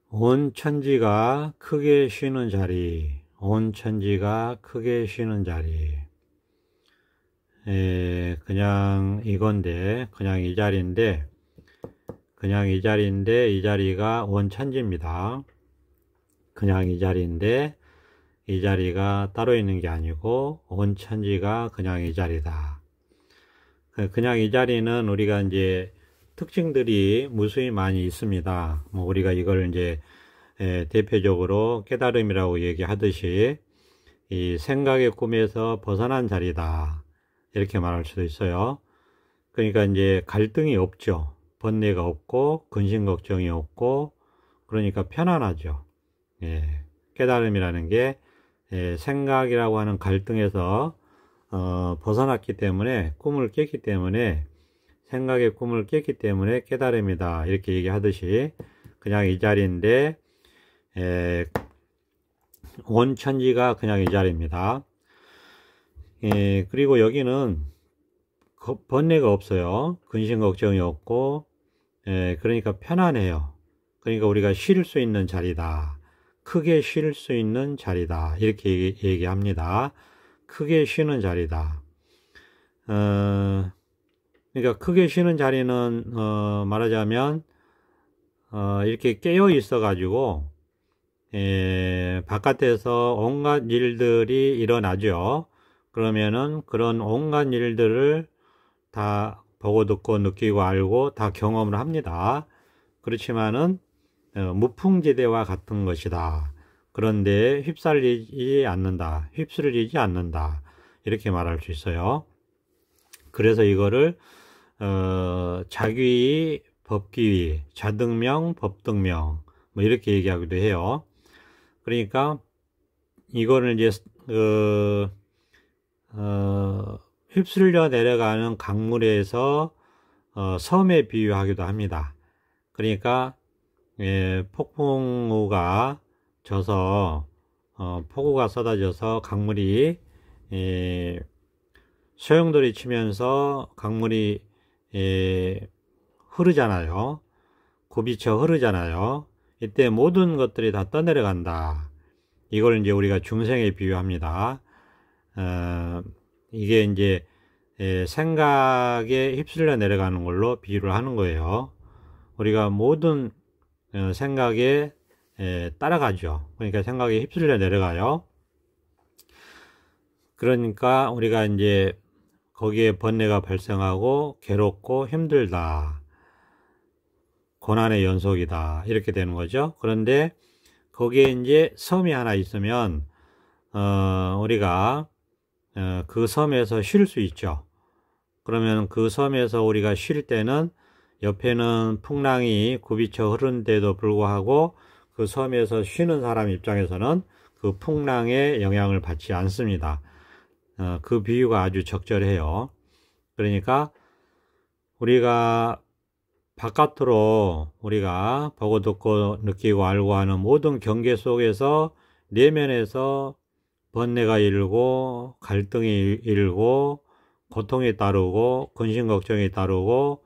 온 천지가 크게 쉬는 자리, 온 천지가 크게 쉬는 자리. 그냥 이건데, 그냥 이 자리인데, 이 자리가 온 천지입니다. 그냥 이 자리인데, 이 자리가 따로 있는 게 아니고, 온 천지가 그냥 이 자리다. 그냥 이 자리는 우리가 이제 특징들이 무수히 많이 있습니다. 우리가 이걸 이제 대표적으로 깨달음이라고 얘기하듯이 이 생각의 꿈에서 벗어난 자리다, 이렇게 말할 수도 있어요. 그러니까 이제 갈등이 없죠. 번뇌가 없고 근심 걱정이 없고, 그러니까 편안하죠. 깨달음이라는 게 생각이라고 하는 갈등에서 벗어났기 때문에, 꿈을 깼기 때문에, 생각의 꿈을 깼기 때문에 깨달음이다, 이렇게 얘기하듯이 그냥 이 자리인데 온 천지가 그냥 이 자리입니다. 그리고 여기는 번뇌가 없어요. 근심 걱정이 없고, 그러니까 편안해요. 그러니까 우리가 쉴 수 있는 자리다, 크게 쉴 수 있는 자리다, 이렇게 얘기합니다. 크게 쉬는 자리다. 그러니까 크게 쉬는 자리는 말하자면 이렇게 깨어 있어 가지고 바깥에서 온갖 일들이 일어나죠. 그러면은 그런 온갖 일들을 다 보고 듣고 느끼고 알고 다 경험을 합니다. 그렇지만은 무풍지대와 같은 것이다. 그런데 휩쓸리지 않는다, 이렇게 말할 수 있어요. 그래서 이거를 자귀, 법귀, 자등명, 법등명, 이렇게 얘기하기도 해요. 그러니까 이거를 이제 휩쓸려 내려가는 강물에서 섬에 비유하기도 합니다. 그러니까 폭풍우가 져서 폭우가 쏟아져서 강물이 소용돌이 치면서 강물이 흐르잖아요. 굽이쳐 흐르잖아요. 이때 모든 것들이 다 떠내려간다. 이걸 이제 우리가 중생에 비유합니다. 이게 이제 생각에 휩쓸려 내려가는 걸로 비유를 하는 거예요. 우리가 모든 생각에 따라가죠. 그러니까 생각에 휩쓸려 내려가요. 그러니까 우리가 이제 거기에 번뇌가 발생하고 괴롭고 힘들다, 고난의 연속이다, 이렇게 되는 거죠. 그런데 거기에 이제 섬이 하나 있으면 우리가 그 섬에서 쉴 수 있죠. 그러면 그 섬에서 우리가 쉴 때는 옆에는 풍랑이 굽이쳐 흐르는데도 불구하고 그 섬에서 쉬는 사람 입장에서는 그 풍랑의 영향을 받지 않습니다. 그 비유가 아주 적절해요. 그러니까 우리가 바깥으로 우리가 보고 듣고 느끼고 알고 하는 모든 경계 속에서 내면에서 번뇌가 일고, 갈등이 일고, 고통이 따르고, 근심 걱정이 따르고,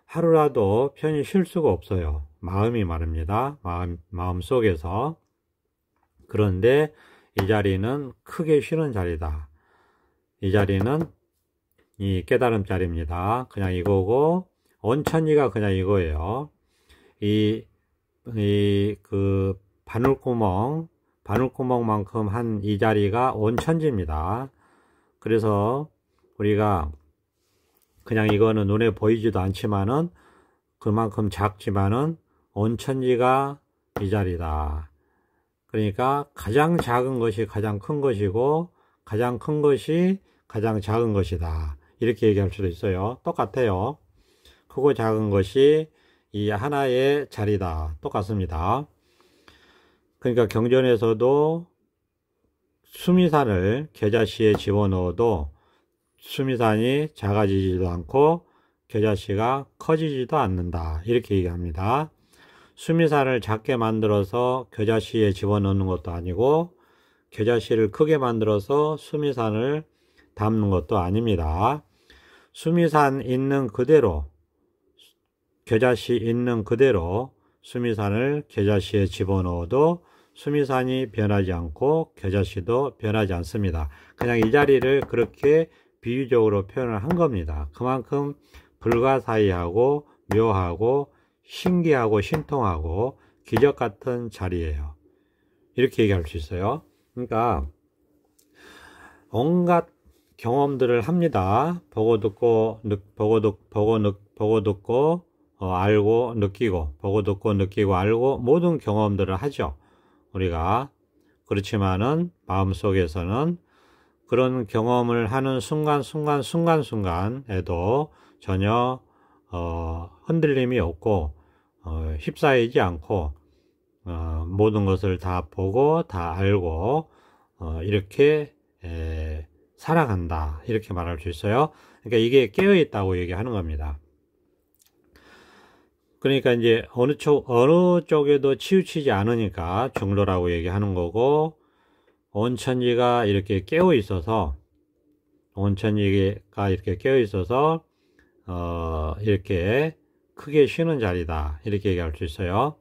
하루라도 편히 쉴 수가 없어요. 마음이 말입니다. 마음 속에서. 그런데 이 자리는 크게 쉬는 자리다. 이 자리는 이 깨달음 자리입니다. 그냥 이거고, 온 천지가 그냥 이거예요. 그 바늘구멍만큼 한 이 자리가 온 천지입니다. 그래서 우리가 그냥 이거는 눈에 보이지도 않지만은 그만큼 작지만은 온 천지가 이 자리다. 그러니까 가장 작은 것이 가장 큰 것이고, 가장 큰 것이 가장 작은 것이다, 이렇게 얘기할 수도 있어요. 똑같아요. 크고 작은 것이 이 하나의 자리다, 똑같습니다. 그러니까 경전에서도 수미산을 겨자씨에 집어넣어도 수미산이 작아지지도 않고 겨자씨가 커지지도 않는다, 이렇게 얘기합니다. 수미산을 작게 만들어서 겨자씨에 집어넣는 것도 아니고, 겨자씨를 크게 만들어서 수미산을 담는 것도 아닙니다. 수미산 있는 그대로, 겨자씨 있는 그대로 수미산을 겨자씨에 집어넣어도 수미산이 변하지 않고 겨자씨도 변하지 않습니다. 그냥 이 자리를 그렇게 비유적으로 표현을 한 겁니다. 그만큼 불가사의하고 묘하고 신기하고 신통하고 기적 같은 자리예요. 이렇게 얘기할 수 있어요. 그러니까 온갖 경험들을 합니다. 보고 듣고 알고 느끼고, 보고 듣고 느끼고 알고 모든 경험들을 하죠. 우리가. 그렇지만은 마음속에서는 그런 경험을 하는 순간순간에도 전혀 흔들림이 없고 휩싸이지 않고 모든 것을 다 보고 다 알고 이렇게 살아간다, 이렇게 말할 수 있어요. 그러니까 이게 깨어 있다고 얘기하는 겁니다. 그러니까 이제 어느 쪽에도 치우치지 않으니까 중도라고 얘기하는 거고, 온천지가 이렇게 깨어 있어서 이렇게 크게 쉬는 자리다, 이렇게 얘기할 수 있어요.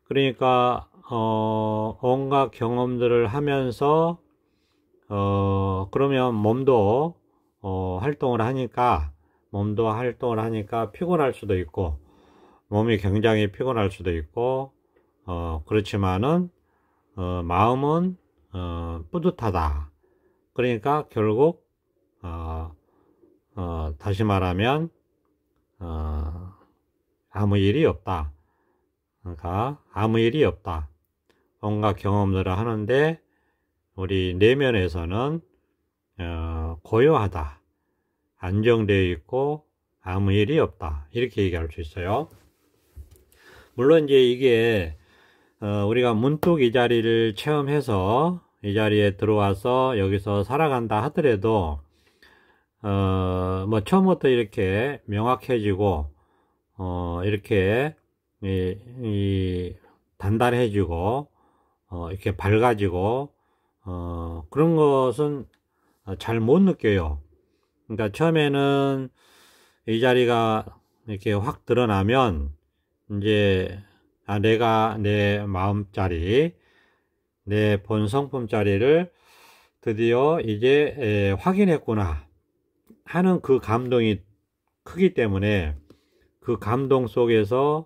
그러니까 온갖 경험들을 하면서 그러면 몸도 활동을 하니까 피곤할 수도 있고, 몸이 굉장히 피곤할 수도 있고, 그렇지만은 마음은 뿌듯하다. 그러니까 결국 다시 말하면 아무 일이 없다. 그러니까 아무 일이 없다. 온갖 경험들을 하는데 우리 내면에서는 고요하다, 안정되어 있고 아무 일이 없다, 이렇게 얘기할 수 있어요. 물론 이제 이게 우리가 문득 이 자리를 체험해서 이 자리에 들어와서 여기서 살아간다 하더라도 뭐 처음부터 이렇게 명확해지고 이렇게 단단해지고 이렇게 밝아지고 그런 것은 잘 못 느껴요. 그러니까 처음에는 이 자리가 이렇게 확 드러나면 이제 내가 내 마음자리, 내 본성품자리를 드디어 이제 확인했구나 하는 그 감동이 크기 때문에 그 감동 속에서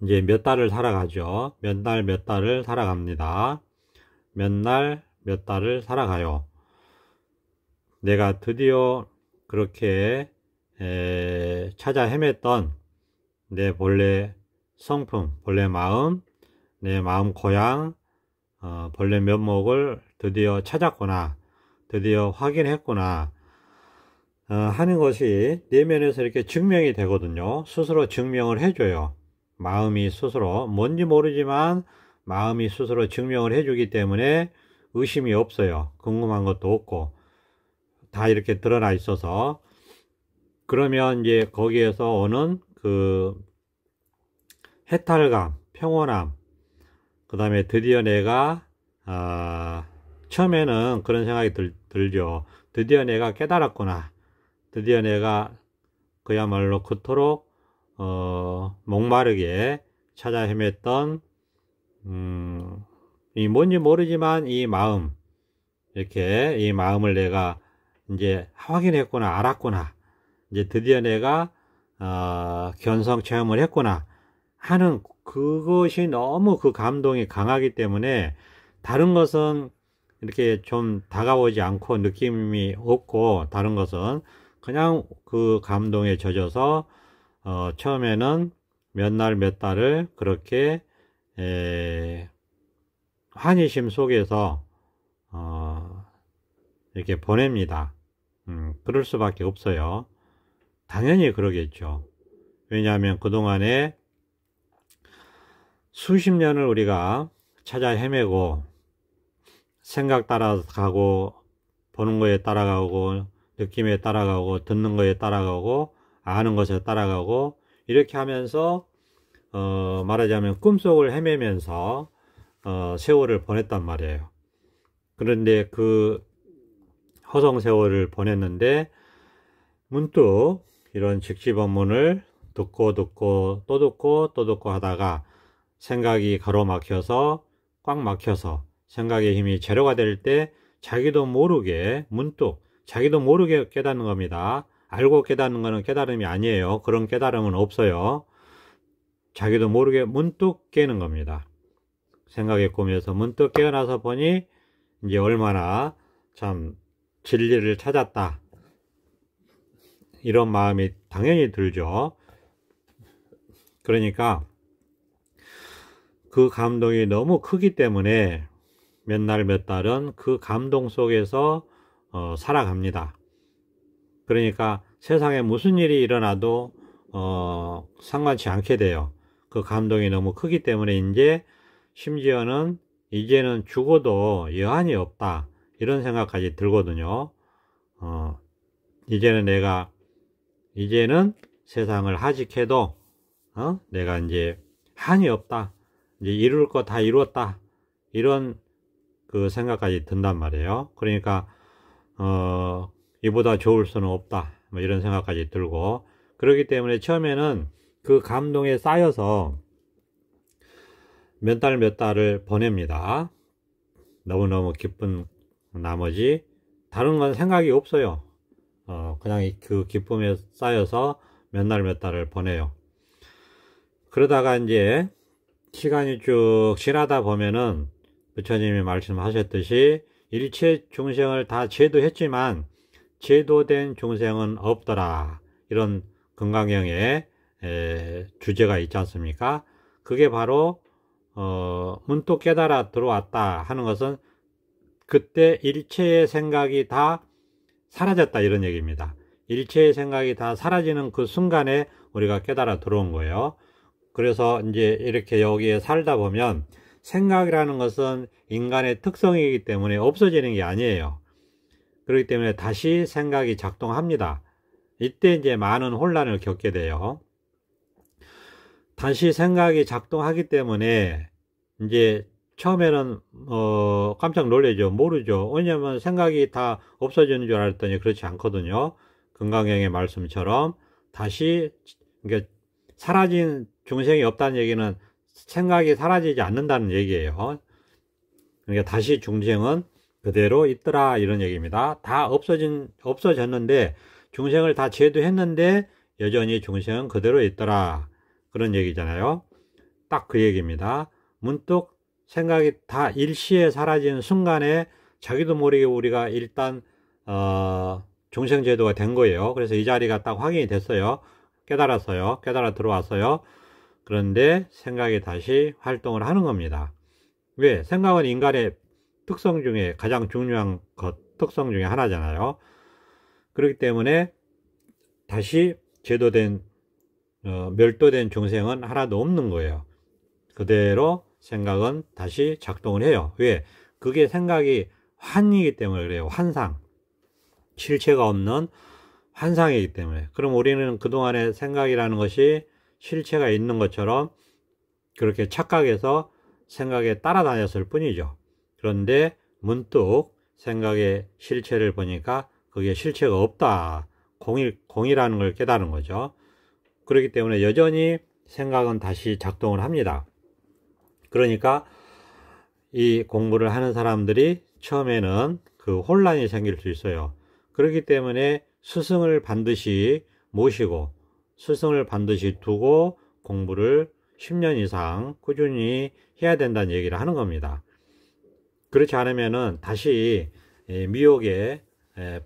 이제 몇 달을 살아가죠. 몇 달을 살아갑니다. 몇 달을 살아가요. 내가 드디어 그렇게 찾아 헤맸던 내 본래 성품, 본래 마음, 내 마음 고향, 본래 면목을 드디어 찾았구나, 드디어 확인했구나 하는 것이 내면에서 이렇게 증명이 되거든요. 스스로 증명을 해줘요. 마음이 스스로, 뭔지 모르지만 마음이 스스로 증명을 해주기 때문에 의심이 없어요. 궁금한 것도 없고 다 이렇게 드러나 있어서. 그러면 이제 거기에서 오는 그 해탈감, 평온함, 그 다음에 드디어 내가 처음에는 그런 생각이 들죠. 드디어 내가 깨달았구나, 드디어 내가 그야말로 그토록 목마르게 찾아 헤맸던 이 뭔지 모르지만 이 마음, 이렇게 이 마음을 내가 이제 확인했구나, 알았구나, 이제 드디어 내가 견성 체험을 했구나 하는 그것이 너무 그 감동이 강하기 때문에 다른 것은 이렇게 좀 다가오지 않고 느낌이 없고, 다른 것은 그냥 그 감동에 젖어서 처음에는 몇 달을 그렇게 환희심 속에서 이렇게 보냅니다. 그럴 수밖에 없어요. 당연히 그러겠죠. 왜냐하면 그동안에 수십 년을 우리가 찾아 헤매고 생각 따라가고 보는 거에 따라가고 느낌에 따라가고 듣는 거에 따라가고 아는 것에 따라가고 이렇게 하면서 말하자면 꿈속을 헤매면서 세월을 보냈단 말이에요. 그런데 그 허송 세월을 보냈는데 문득 이런 직지법문을 듣고 또 듣고 하다가 생각이 가로막혀서 꽉 막혀서 생각의 힘이 제로가 될 때 자기도 모르게 문득 자기도 모르게 깨닫는 겁니다. 알고 깨닫는 것은 깨달음이 아니에요. 그런 깨달음은 없어요. 자기도 모르게 문득 깨는 겁니다. 생각의 꿈에서 문득 깨어나서 보니 이제 얼마나 참 진리를 찾았다, 이런 마음이 당연히 들죠. 그러니까 그 감동이 너무 크기 때문에 몇 날 몇 달은 그 감동 속에서 살아갑니다. 그러니까 세상에 무슨 일이 일어나도 상관치 않게 돼요. 그 감동이 너무 크기 때문에 이제 심지어는 이제는 죽어도 여한이 없다, 이런 생각까지 들거든요. 이제는 세상을 하직해도 내가 이제 한이 없다, 이제 이룰 거 다 이루었다, 이런 그 생각까지 든단 말이에요. 그러니까 이보다 좋을 수는 없다, 뭐 이런 생각까지 들고, 그렇기 때문에 처음에는 그 감동에 쌓여서 몇 달을 보냅니다. 너무너무 기쁜 나머지 다른 건 생각이 없어요. 그냥 그 기쁨에 쌓여서 몇 달을 보내요. 그러다가 이제 시간이 쭉 지나다 보면은 부처님이 말씀하셨듯이 일체 중생을 다 제도했지만 제도된 중생은 없더라, 이런 금강경의 주제가 있지 않습니까? 그게 바로 문득 깨달아 들어왔다 하는 것은 그때 일체의 생각이 다 사라졌다, 이런 얘기입니다. 일체의 생각이 다 사라지는 그 순간에 우리가 깨달아 들어온 거예요. 그래서 이제 이렇게 여기에 살다 보면 생각이라는 것은 인간의 특성이기 때문에 없어지는 게 아니에요. 그렇기 때문에 다시 생각이 작동합니다. 이때 이제 많은 혼란을 겪게 돼요. 다시 생각이 작동하기 때문에 이제 처음에는 깜짝 놀라죠. 모르죠. 왜냐면 생각이 다 없어지는 줄 알았더니 그렇지 않거든요. 금강경의 말씀처럼 다시, 그러니까 사라진 중생이 없다는 얘기는 생각이 사라지지 않는다는 얘기예요. 그러니까 다시 중생은 그대로 있더라, 이런 얘기입니다. 다 없어졌는데 중생을 다 제도했는데 여전히 중생은 그대로 있더라, 그런 얘기잖아요. 딱 그 얘기입니다. 문득 생각이 다 일시에 사라진 순간에 자기도 모르게 우리가 일단 중생제도가 된 거예요. 그래서 이 자리가 딱 확인이 됐어요. 깨달았어요. 깨달아 들어왔어요. 그런데 생각이 다시 활동을 하는 겁니다. 왜? 생각은 인간의 특성 중에 가장 중요한 특성 중에 하나잖아요. 그렇기 때문에 다시 제도된 멸도된 중생은 하나도 없는 거예요. 그대로 생각은 다시 작동을 해요. 왜? 그게 생각이 환이기 때문에 그래요. 환상, 실체가 없는 환상이기 때문에. 그럼 우리는 그동안의 생각이라는 것이 실체가 있는 것처럼 그렇게 착각해서 생각에 따라다녔을 뿐이죠. 그런데 문득 생각의 실체를 보니까 그게 실체가 없다, 공이라는 걸 깨달은 거죠. 그렇기 때문에 여전히 생각은 다시 작동을 합니다. 그러니까 이 공부를 하는 사람들이 처음에는 그 혼란이 생길 수 있어요. 그렇기 때문에 스승을 반드시 모시고 스승을 반드시 두고 공부를 10년 이상 꾸준히 해야 된다는 얘기를 하는 겁니다. 그렇지 않으면은 다시 미혹에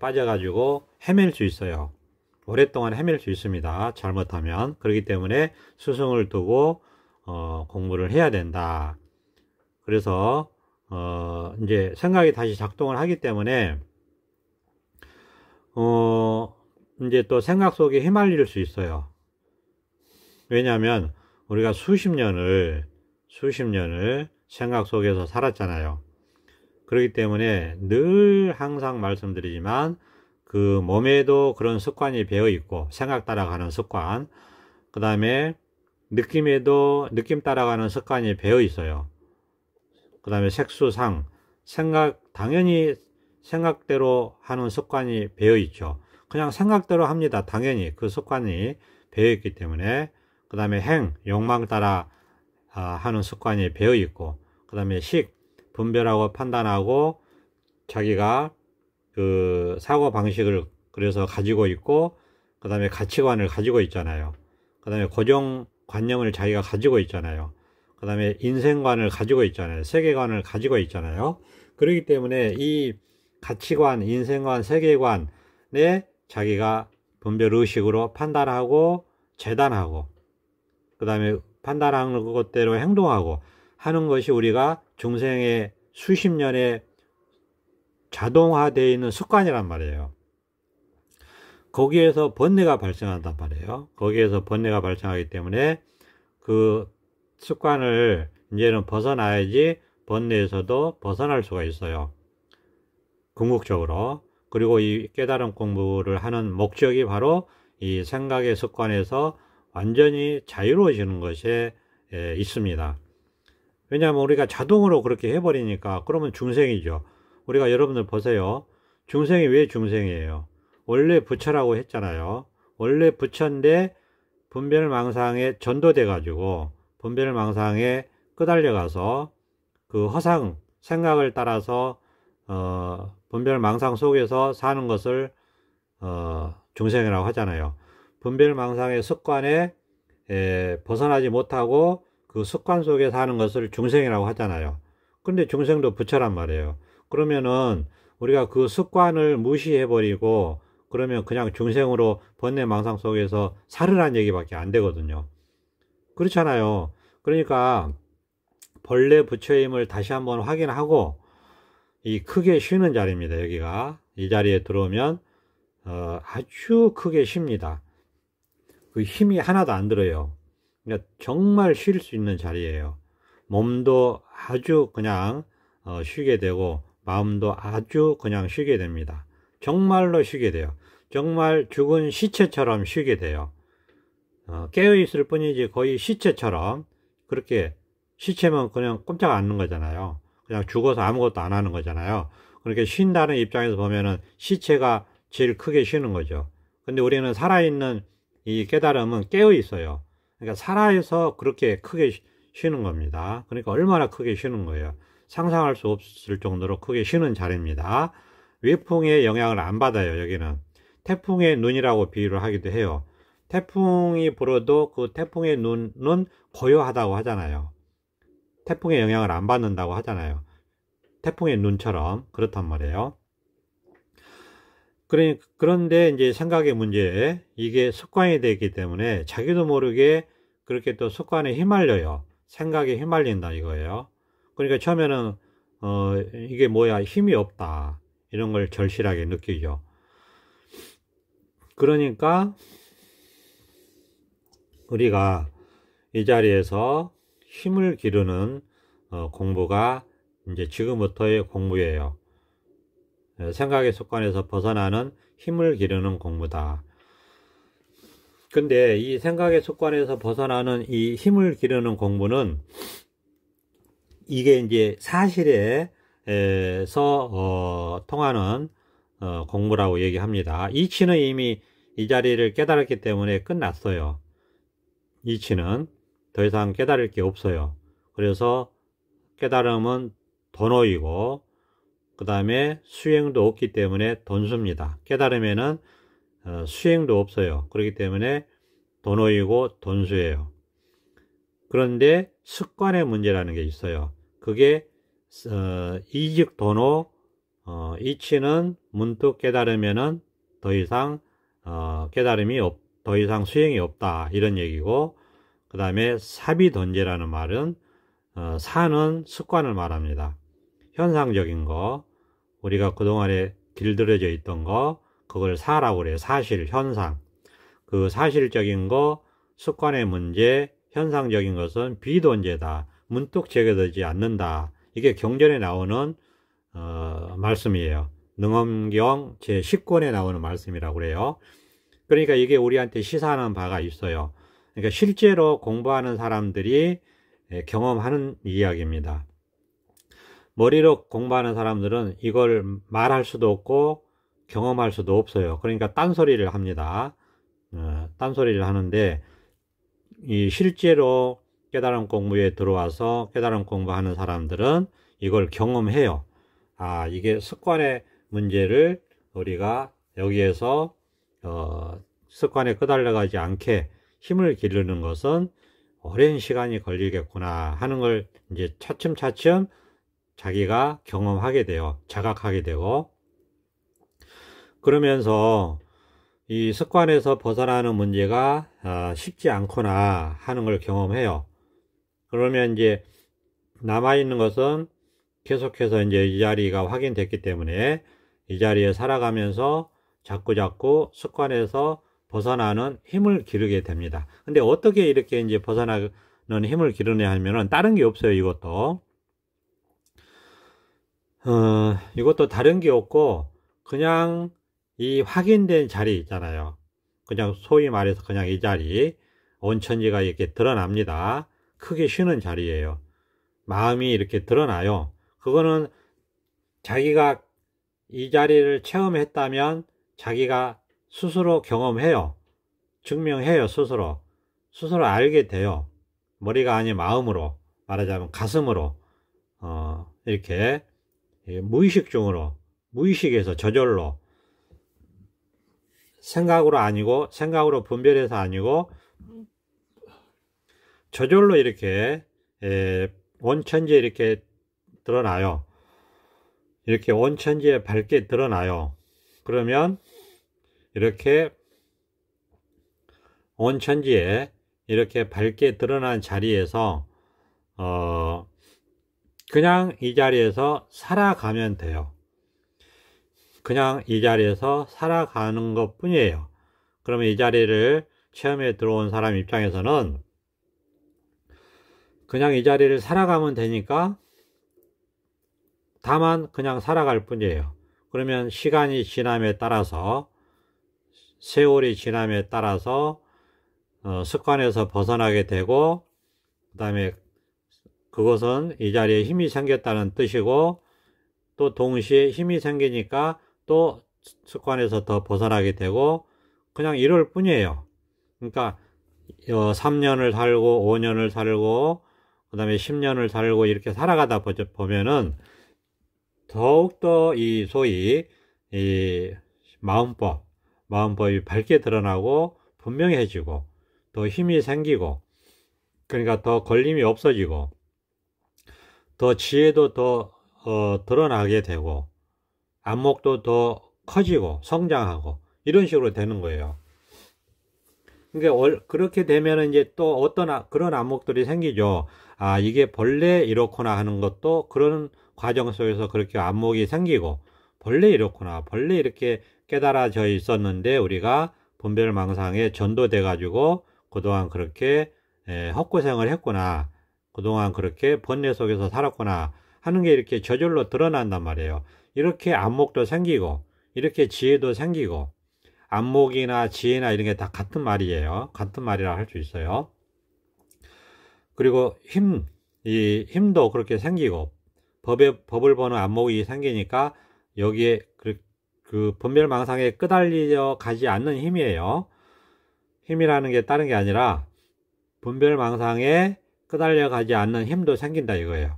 빠져가지고 헤맬 수 있어요. 오랫동안 헤맬 수 있습니다. 잘못하면. 그렇기 때문에 스승을 두고 공부를 해야 된다. 그래서 이제 생각이 다시 작동을 하기 때문에 이제 또 생각 속에 휘말릴 수 있어요. 왜냐하면 우리가 수십 년을 생각 속에서 살았잖아요. 그렇기 때문에 늘 항상 말씀드리지만 그 몸에도 그런 습관이 배어 있고, 생각 따라가는 습관, 그 다음에 느낌에도 느낌 따라가는 습관이 배어 있어요. 그 다음에 색수상, 당연히 생각대로 하는 습관이 배어 있죠. 그냥 생각대로 합니다. 당연히 그 습관이 배어있기 때문에, 그 다음에 행, 욕망 따라 하는 습관이 배어있고, 그 다음에 식, 분별하고 판단하고 자기가 그 사고방식을 그래서 가지고 있고, 그 다음에 가치관을 가지고 있잖아요. 그 다음에 고정관념을 자기가 가지고 있잖아요. 그 다음에 인생관을 가지고 있잖아요. 세계관을 가지고 있잖아요. 그렇기 때문에 이 가치관, 인생관, 세계관에 자기가 분별의식으로 판단하고 재단하고, 그 다음에 판단하는 것대로 행동하고 하는 것이 우리가 중생의 수십 년의 자동화되어 있는 습관이란 말이에요. 거기에서 번뇌가 발생한단 말이에요. 거기에서 번뇌가 발생하기 때문에 그 습관을 이제는 벗어나야지 번뇌에서도 벗어날 수가 있어요. 궁극적으로. 그리고 이 깨달음 공부를 하는 목적이 바로 이 생각의 습관에서 완전히 자유로워지는 것에 있습니다. 왜냐하면 우리가 자동으로 그렇게 해버리니까 그러면 중생이죠. 우리가 여러분들 보세요. 중생이 왜 중생이에요? 원래 부처라고 했잖아요. 원래 부처인데 분별망상에 전도돼 가지고 분별망상에 끄달려가서 그 허상 생각을 따라서 분별망상 속에서 사는 것을 중생이라고 하잖아요. 분별망상의 습관에 벗어나지 못하고 그 습관 속에 사는 것을 중생이라고 하잖아요. 근데 중생도 부처란 말이에요. 그러면은 우리가 그 습관을 무시해버리고 그러면 그냥 중생으로 번뇌망상 속에서 살으란 얘기밖에 안 되거든요. 그렇잖아요. 그러니까 본래 부처임을 다시 한번 확인하고 이 크게 쉬는 자리입니다. 여기가 이 자리에 들어오면 아주 크게 쉽니다. 그 힘이 하나도 안 들어요. 그러니까 정말 쉴 수 있는 자리예요. 몸도 아주 그냥 쉬게 되고 마음도 아주 그냥 쉬게 됩니다. 정말로 쉬게 돼요. 정말 죽은 시체처럼 쉬게 돼요. 깨어있을 뿐이지 거의 시체처럼, 그렇게 시체면 그냥 꼼짝 않는 거잖아요. 그냥 죽어서 아무것도 안 하는 거잖아요. 그렇게 쉰다는 입장에서 보면은 시체가 제일 크게 쉬는 거죠. 근데 우리는 살아있는 이 깨달음은 깨어 있어요. 그러니까 살아서 그렇게 크게 쉬는 겁니다. 그러니까 얼마나 크게 쉬는 거예요. 상상할 수 없을 정도로 크게 쉬는 자리입니다. 외풍의 영향을 안 받아요. 여기는 태풍의 눈이라고 비유를 하기도 해요. 태풍이 불어도 그 태풍의 눈은 고요하다고 하잖아요. 태풍의 영향을 안 받는다고 하잖아요. 태풍의 눈처럼 그렇단 말이에요. 그런데 이제 생각의 문제, 이게 습관이 되기 때문에 자기도 모르게 그렇게 또 습관에 휘말려요. 생각에 휘말린다 이거예요. 그러니까 처음에는 이게 뭐야, 힘이 없다, 이런 걸 절실하게 느끼죠. 그러니까 우리가 이 자리에서 힘을 기르는 공부가 이제 지금부터의 공부예요. 생각의 습관에서 벗어나는 힘을 기르는 공부다. 근데 이 생각의 습관에서 벗어나는 이 힘을 기르는 공부는 이게 이제 사실에서 통하는 공부라고 얘기합니다. 이치는 이미 이 자리를 깨달았기 때문에 끝났어요. 이치는 더 이상 깨달을 게 없어요. 그래서 깨달음은 도노이고 그 다음에 수행도 없기 때문에 돈수입니다. 깨달음에는 수행도 없어요. 그렇기 때문에 도노이고 돈수예요. 그런데 습관의 문제라는 게 있어요. 그게 이직 도노, 이치는 문득 깨달으면은 더 이상 깨달음이 더 이상 수행이 없다, 이런 얘기고, 그 다음에 사비돈제라는 말은 사는 습관을 말합니다. 현상적인 거, 우리가 그동안에 길들여져 있던 거, 그걸 사라고 그래요. 사실, 현상. 그 사실적인 거, 습관의 문제, 현상적인 것은 비돈제다, 문득 제거되지 않는다. 이게 경전에 나오는 말씀이에요. 능엄경 제10권에 나오는 말씀이라고 그래요. 그러니까 이게 우리한테 시사하는 바가 있어요. 그러니까 실제로 공부하는 사람들이 경험하는 이야기입니다. 머리로 공부하는 사람들은 이걸 말할 수도 없고 경험할 수도 없어요. 그러니까 딴소리를 합니다. 딴소리를 하는데, 이 실제로 깨달음 공부에 들어와서 깨달음 공부하는 사람들은 이걸 경험해요. 아, 이게 습관의 문제를 우리가 여기에서 습관에 끄달려가지 않게 힘을 기르는 것은 오랜 시간이 걸리겠구나 하는 걸 이제 차츰차츰 자기가 경험하게 돼요. 자각하게 되고, 그러면서 이 습관에서 벗어나는 문제가 쉽지 않구나 하는 걸 경험해요. 그러면 이제 남아있는 것은 계속해서 이제 이 자리가 확인됐기 때문에 이 자리에 살아가면서 자꾸자꾸 습관에서 벗어나는 힘을 기르게 됩니다. 근데 어떻게 이렇게 이제 벗어나는 힘을 기르냐 하면은 다른 게 없어요. 이것도 다른 게 없고, 그냥 이 확인된 자리 있잖아요. 그냥 소위 말해서 그냥 이 자리, 온천지가 이렇게 드러납니다. 크게 쉬는 자리예요. 마음이 이렇게 드러나요. 그거는 자기가 이 자리를 체험했다면 자기가 스스로 경험해요. 증명해요. 스스로 알게 돼요. 머리가 아닌 마음으로, 말하자면 가슴으로 이렇게 무의식 중으로, 무의식에서 저절로, 생각으로 아니고, 생각으로 분별해서 아니고 저절로 이렇게 온천지에 이렇게 드러나요. 이렇게 온천지에 밝게 드러나요. 그러면 이렇게 온천지에 이렇게 밝게 드러난 자리에서 그냥 이 자리에서 살아가면 돼요. 그냥 이 자리에서 살아가는 것 뿐이에요. 그러면 이 자리를 체험에 들어온 사람 입장에서는 그냥 이 자리를 살아가면 되니까 다만 그냥 살아갈 뿐이에요. 그러면 시간이 지남에 따라서, 세월이 지남에 따라서 습관에서 벗어나게 되고, 그 다음에 그것은 이 자리에 힘이 생겼다는 뜻이고, 또 동시에 힘이 생기니까 또 습관에서 더 벗어나게 되고, 그냥 이럴 뿐이에요. 그러니까 3년을 살고 5년을 살고 그 다음에 10년을 살고 이렇게 살아가다 보면은 더욱더 이 소위 이 마음법이 밝게 드러나고 분명해지고 더 힘이 생기고, 그러니까 더 걸림이 없어지고 더 지혜도 더 드러나게 되고 안목도 더 커지고 성장하고 이런 식으로 되는 거예요. 그러니까 그렇게 되면 이제 또 어떤 그런 안목들이 생기죠. 아, 이게 본래 이렇구나 하는 것도 그런 과정 속에서 그렇게 안목이 생기고, 본래 이렇구나, 본래 이렇게 깨달아져 있었는데 우리가 분별망상에 전도돼 가지고 그동안 그렇게 헛고생을 했구나, 그동안 그렇게 번뇌 속에서 살았구나 하는 게 이렇게 저절로 드러난단 말이에요. 이렇게 안목도 생기고 이렇게 지혜도 생기고, 안목이나 지혜나 이런 게 다 같은 말이에요. 같은 말이라 할 수 있어요. 그리고 이 힘도 그렇게 생기고, 법을 보는 안목이 생기니까 여기에 그 분별망상에 끄달려 가지 않는 힘이에요. 힘이라는 게 다른 게 아니라 분별망상에 끄달려 가지 않는 힘도 생긴다 이거예요.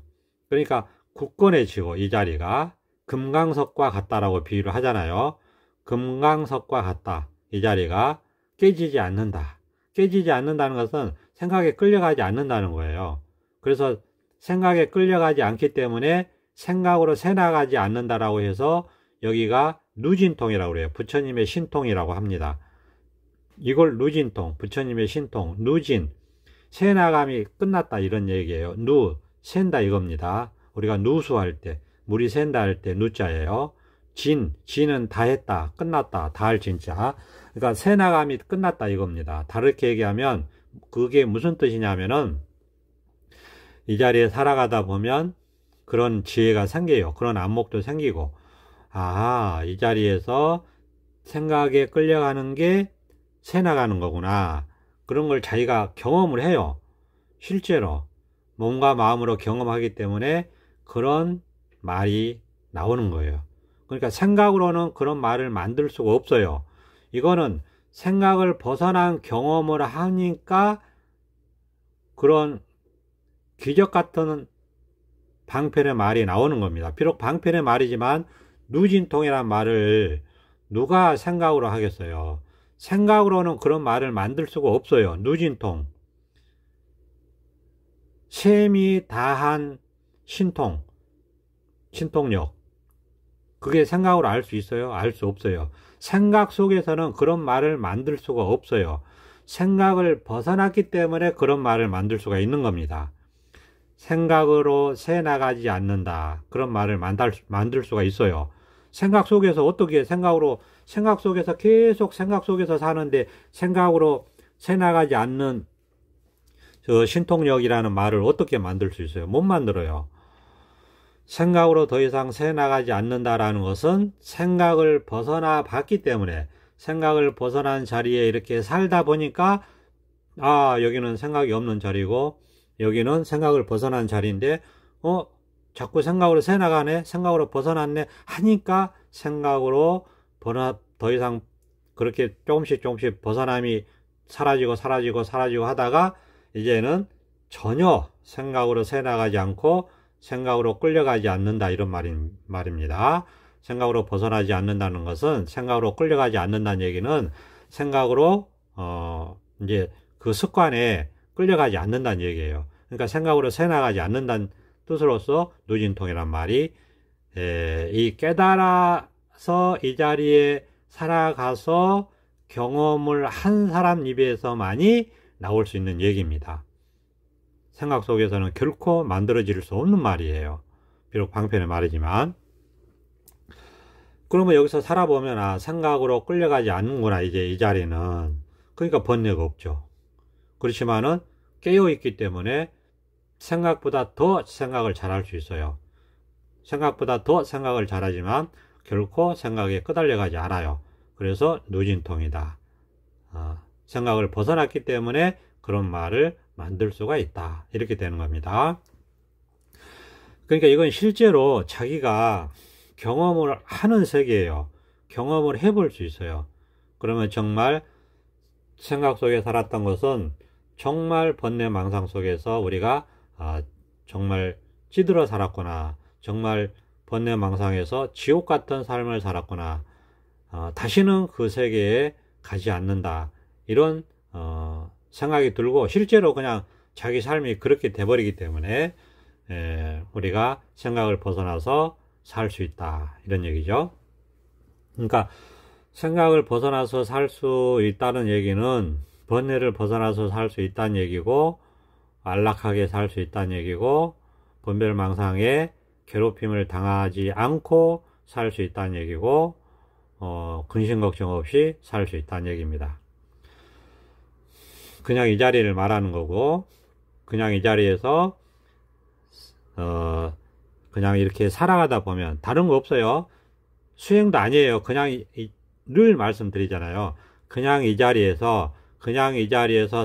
그러니까 굳건해지고, 이 자리가 금강석과 같다라고 비유를 하잖아요. 금강석과 같다. 이 자리가 깨지지 않는다. 깨지지 않는다는 것은 생각에 끌려가지 않는다는 거예요. 그래서 생각에 끌려가지 않기 때문에 생각으로 새나가지 않는다라고 해서 여기가 누진통이라고 그래요. 부처님의 신통이라고 합니다. 이걸 누진통, 부처님의 신통, 누진, 새나감이 끝났다 이런 얘기예요. 샌다 이겁니다. 우리가 누수할 때, 물이 샌다 할 때 누자예요. 진은 다 했다, 끝났다, 다할 진짜. 그러니까 새나감이 끝났다 이겁니다. 다르게 얘기하면 그게 무슨 뜻이냐면은 이 자리에 살아가다 보면 그런 지혜가 생겨요. 그런 안목도 생기고, 아, 이 자리에서 생각에 끌려가는 게 새나가는 거구나. 그런 걸 자기가 경험을 해요. 실제로 몸과 마음으로 경험하기 때문에 그런 말이 나오는 거예요. 그러니까 생각으로는 그런 말을 만들 수가 없어요. 이거는 생각을 벗어난 경험을 하니까 그런 기적 같은 방편의 말이 나오는 겁니다. 비록 방편의 말이지만 누진통이라는 말을 누가 생각으로 하겠어요? 생각으로는 그런 말을 만들 수가 없어요. 누진통. 셈이 다한 신통, 신통력. 그게 생각으로 알 수 있어요? 알 수 없어요. 생각 속에서는 그런 말을 만들 수가 없어요. 생각을 벗어났기 때문에 그런 말을 만들 수가 있는 겁니다. 생각으로 새 나가지 않는다. 그런 말을 만들 수가 있어요. 생각 속에서 어떻게 생각 속에서 계속 생각 속에서 사는데 생각으로 새 나가지 않는 저 신통력이라는 말을 어떻게 만들 수 있어요? 못 만들어요. 생각으로 더 이상 새 나가지 않는다라는 것은 생각을 벗어나 봤기 때문에 생각을 벗어난 자리에 이렇게 살다 보니까 여기는 생각이 없는 자리고 여기는 생각을 벗어난 자리인데 자꾸 생각으로 새 나가네, 생각으로 벗어났네 하니까 생각으로 더 이상 그렇게 조금씩 벗어남이 사라지고 하다가 이제는 전혀 생각으로 새 나가지 않고 생각으로 끌려가지 않는다, 이런 말입니다. 생각으로 벗어나지 않는다는 것은, 생각으로 끌려가지 않는다는 얘기는 생각으로 이제 그 습관에 끌려가지 않는다는 얘기예요. 그러니까 생각으로 새 나가지 않는다는 뜻으로서 누진통이란 말이 이 깨달아서 이 자리에 살아가서 경험을 한 사람 입에서만이 나올 수 있는 얘기입니다. 생각 속에서는 결코 만들어질 수 없는 말이에요. 비록 방편의 말이지만. 그러면 여기서 살아보면 생각으로 끌려가지 않는구나, 이제 이 자리는. 그러니까 번뇌가 없죠. 그렇지만은 깨어있기 때문에 생각보다 더 생각을 잘할 수 있어요. 생각보다 더 생각을 잘하지만 결코 생각에 끄달려가지 않아요. 그래서 누진통이다. 생각을 벗어났기 때문에 그런 말을 만들 수가 있다, 이렇게 되는 겁니다. 그러니까 이건 실제로 자기가 경험을 하는 세계예요. 경험을 해볼 수 있어요. 그러면 정말 생각 속에 살았던 것은 정말 번뇌망상 속에서 우리가 정말 찌들어 살았구나, 정말 번뇌망상에서 지옥 같은 삶을 살았구나, 다시는 그 세계에 가지 않는다, 이런 생각이 들고 실제로 그냥 자기 삶이 그렇게 돼버리기 때문에 우리가 생각을 벗어나서 살 수 있다, 이런 얘기죠. 그러니까 생각을 벗어나서 살 수 있다는 얘기는 번뇌를 벗어나서 살 수 있다는 얘기고, 안락하게 살 수 있다는 얘기고, 분별망상에 괴롭힘을 당하지 않고 살 수 있다는 얘기고, 근심 걱정 없이 살 수 있다는 얘기입니다. 그냥 이 자리를 말하는 거고, 그냥 이 자리에서 그냥 이렇게 살아가다 보면 다른 거 없어요. 수행도 아니에요. 그냥 늘 말씀드리잖아요. 그냥 이 자리에서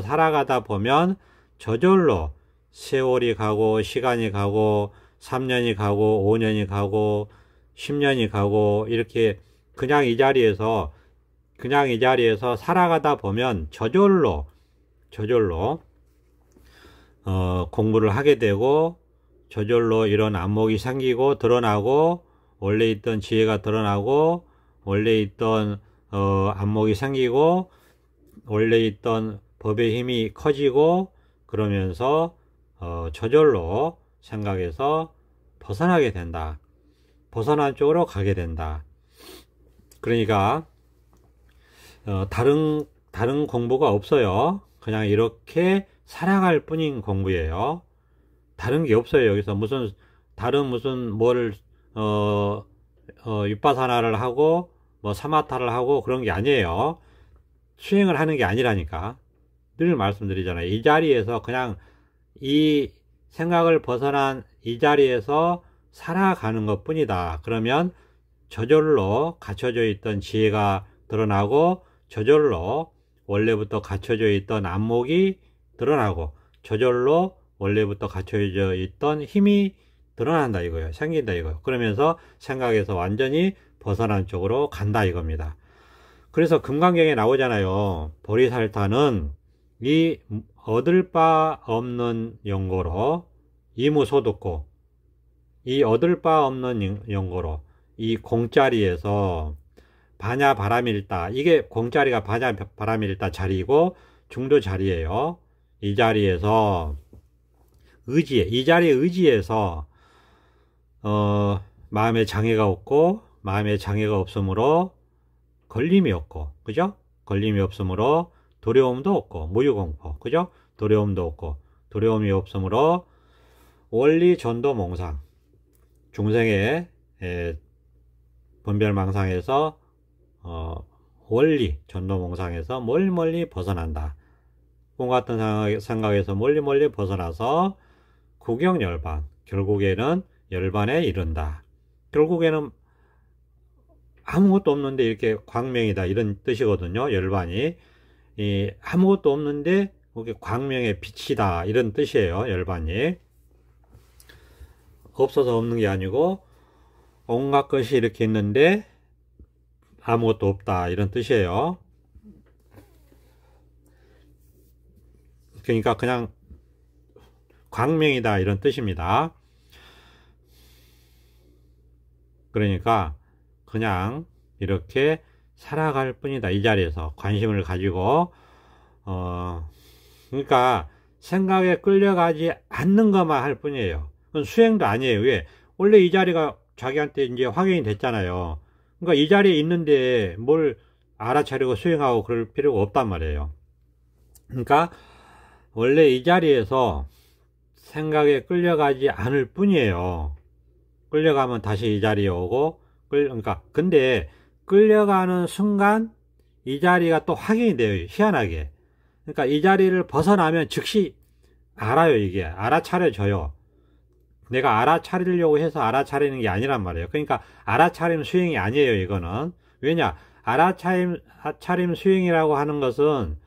살아가다 보면 저절로 세월이 가고 시간이 가고 3년이 가고 5년이 가고 10년이 가고 이렇게 그냥 이 자리에서 살아가다 보면 저절로 공부를 하게 되고, 저절로 이런 안목이 생기고 드러나고, 원래 있던 지혜가 드러나고, 원래 있던 안목이 생기고, 원래 있던 법의 힘이 커지고, 그러면서 저절로 생각에서 벗어나게 된다, 벗어난 쪽으로 가게 된다. 그러니까 다른 공부가 없어요. 그냥 이렇게 살아갈 뿐인 공부예요. 다른 게 없어요. 여기서 무슨 윗바사나를 하고 뭐 사마타를 하고 그런 게 아니에요. 수행을 하는 게 아니라니까. 늘 말씀드리잖아요. 이 자리에서 그냥 이 생각을 벗어난 이 자리에서 살아가는 것 뿐이다. 그러면 저절로 갖춰져 있던 지혜가 드러나고, 저절로 원래부터 갖춰져 있던 안목이 드러나고, 저절로 원래부터 갖춰져 있던 힘이 드러난다 이거예요. 생긴다 이거예요. 그러면서 생각에서 완전히 벗어난 쪽으로 간다 이겁니다. 그래서 금강경에 나오잖아요. 보리살타는 이 얻을 바 없는 연고로 이무소득고, 이 얻을 바 없는 연고로 이 공자리에서 반야 바람일다, 이게 공자리가 반야 바람일다 자리고 중도 자리예요. 이 자리에서 이 자리에 의지해서 마음에 장애가 없고, 마음에 장애가 없으므로 걸림이 없고, 그죠? 걸림이 없으므로 두려움도 없고, 무유공포, 그죠? 두려움도 없고, 두려움이 없으므로 원리 전도 몽상, 중생의 분별망상에서 원리 전도 몽상에서 멀리 벗어난다. 꿈 같은 생각에서 멀리 벗어나서 구경열반, 결국에는 열반에 이른다. 결국에는 아무것도 없는데 이렇게 광명이다, 이런 뜻이거든요. 열반이 아무것도 없는데 거기 광명의 빛이다, 이런 뜻이에요. 열반이 없어서 없는 게 아니고 온갖 것이 이렇게 있는데 아무것도 없다, 이런 뜻이에요. 그러니까 그냥 광명이다, 이런 뜻입니다. 그러니까 그냥 이렇게 살아갈 뿐이다. 이 자리에서 관심을 가지고 그러니까 생각에 끌려가지 않는 것만 할 뿐이에요. 그건 수행도 아니에요. 왜? 원래 이 자리가 자기한테 이제 확인이 됐잖아요. 그러니까 이 자리에 있는데 뭘 알아차리고 수행하고 그럴 필요가 없단 말이에요. 그러니까 원래 이 자리에서 생각에 끌려가지 않을 뿐이에요. 끌려가면 다시 이 자리에 오고, 그러니까 근데 끌려가는 순간 이 자리가 또 확인이 돼요. 희한하게. 그러니까 이 자리를 벗어나면 즉시 알아요. 이게 알아차려져요. 내가 알아차리려고 해서 알아차리는 게 아니란 말이에요. 그러니까 알아차림 수행이 아니에요. 이거는. 왜냐? 알아차림 수행이라고 하는 것은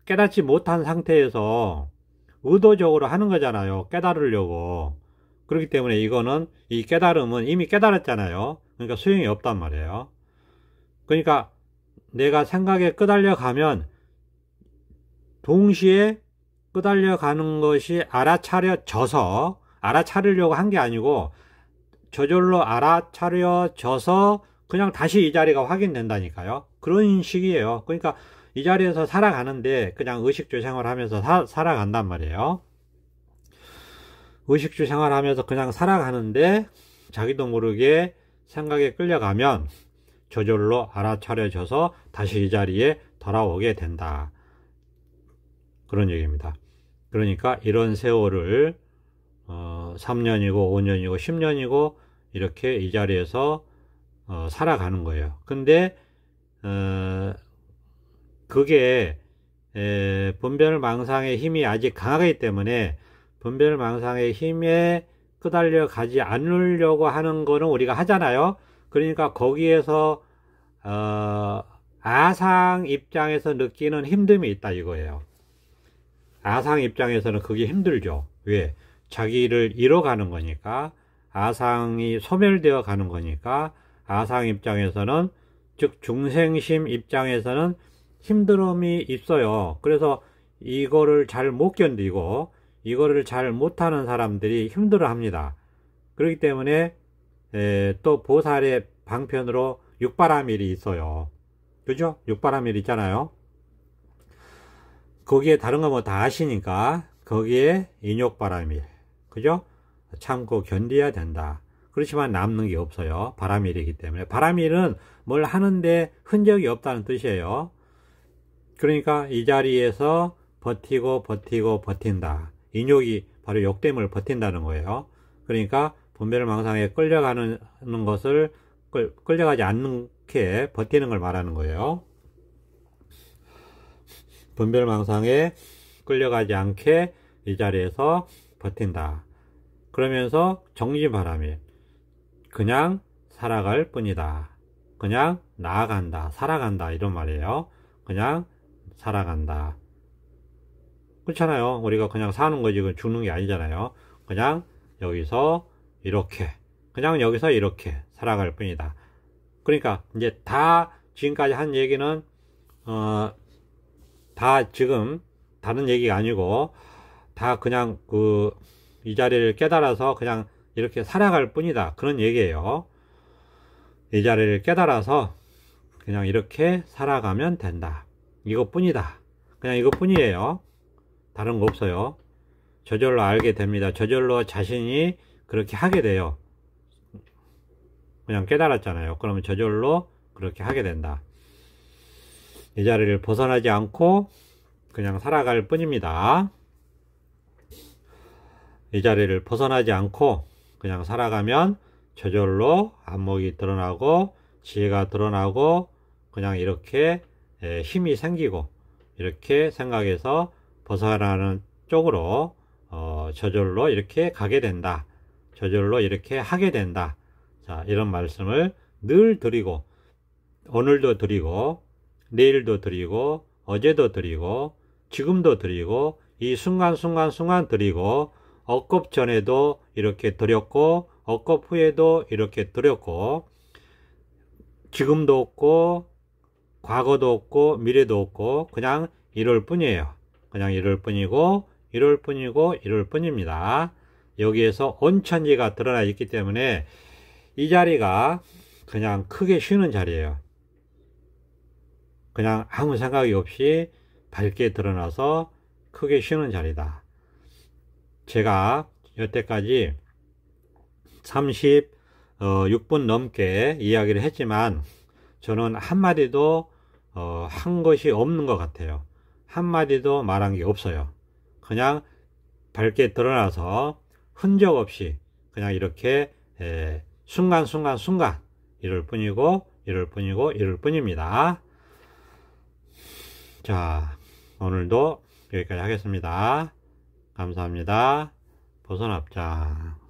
깨닫지 못한 상태에서 의도적으로 하는 거잖아요. 깨달으려고. 그렇기 때문에 이거는, 이 깨달음은 이미 깨달았잖아요. 그러니까 수행이 없단 말이에요. 그러니까 내가 생각에 끄달려 가면 동시에 끄달려 가는 것이 알아차려져서, 알아차리려고 한 게 아니고 저절로 알아차려져서 그냥 다시 이 자리가 확인된다니까요. 그런 식이에요. 그러니까 이 자리에서 살아가는데 그냥 의식주 생활하면서 살아간단 말이에요. 의식주 생활하면서 그냥 살아가는데 자기도 모르게 생각에 끌려가면 저절로 알아차려져서 다시 이 자리에 돌아오게 된다. 그런 얘기입니다. 그러니까 이런 세월을 3년이고 5년이고 10년이고 이렇게 이 자리에서 살아가는 거예요. 근데 그게 분별망상의 힘이 아직 강하기 때문에 분별망상의 힘에 끄달려 가지 않으려고 하는 거는 우리가 하잖아요. 그러니까 거기에서 아상 입장에서 느끼는 힘듦이 있다, 이거예요. 아상 입장에서는 그게 힘들죠. 왜? 자기를 잃어가는 거니까, 아상이 소멸되어 가는 거니까, 아상 입장에서는, 즉 중생심 입장에서는 힘듦이 있어요. 그래서 이거를 잘 못 견디고 이거를 잘 못하는 사람들이 힘들어 합니다. 그렇기 때문에 또 보살의 방편으로 육바라밀이 있어요. 그죠? 육바라밀 있잖아요. 거기에 다른 거 뭐 다 아시니까 거기에 인욕바라밀, 그죠? 참고 견뎌야 된다. 그렇지만 남는 게 없어요. 바라밀이기 때문에. 바라밀은 뭘 하는데 흔적이 없다는 뜻이에요. 그러니까 이 자리에서 버틴다. 인욕이 바로 욕됨을 버틴다는 거예요. 그러니까 분별망상에 끌려가는 것을 끌려가지 않게 버티는 걸 말하는 거예요. 분별망상에 끌려가지 않게 이 자리에서 버틴다. 그러면서 정진바라밀, 그냥 살아갈 뿐이다. 그냥 나아간다, 살아간다, 이런 말이에요. 그냥 살아간다. 그렇잖아요. 우리가 그냥 사는 거지 죽는 게 아니잖아요. 그냥 여기서 이렇게, 그냥 여기서 이렇게 살아갈 뿐이다. 그러니까 이제 다 지금까지 한 얘기는 다 지금 다른 얘기가 아니고 다 그냥 이 자리를 깨달아서 그냥 이렇게 살아갈 뿐이다, 그런 얘기예요. 이 자리를 깨달아서 그냥 이렇게 살아가면 된다, 이것뿐이다, 그냥 이것뿐이에요. 다른 거 없어요. 저절로 알게 됩니다. 저절로 자신이 그렇게 하게 돼요. 그냥 깨달았잖아요. 그러면 저절로 그렇게 하게 된다. 이 자리를 벗어나지 않고 그냥 살아갈 뿐입니다. 이 자리를 벗어나지 않고 그냥 살아가면 저절로 안목이 드러나고 지혜가 드러나고 그냥 이렇게 힘이 생기고 이렇게 생각해서 벗어나는 쪽으로 저절로 이렇게 가게 된다. 저절로 이렇게 하게 된다. 자, 이런 말씀을 늘 드리고, 오늘도 드리고, 내일도 드리고, 어제도 드리고, 지금도 드리고, 이 순간순간 드리고, 엊급 전에도 이렇게 드렸고, 엊급 후에도 이렇게 드렸고, 지금도 없고, 과거도 없고, 미래도 없고, 그냥 이럴 뿐이에요. 그냥 이럴 뿐이고, 이럴 뿐이고, 이럴 뿐입니다. 여기에서 온천지가 드러나 있기 때문에 이 자리가 그냥 크게 쉬는 자리예요. 그냥 아무 생각이 없이 밝게 드러나서 크게 쉬는 자리다. 제가 여태까지 36분 넘게 이야기를 했지만 저는 한마디도 한 것이 없는 것 같아요. 한마디도 말한 게 없어요. 그냥 밝게 드러나서 흔적 없이 그냥 이렇게 순간순간 이럴 뿐이고 이럴 뿐이고 이럴 뿐입니다. 자, 오늘도 여기까지 하겠습니다. 감사합니다. 보선합장.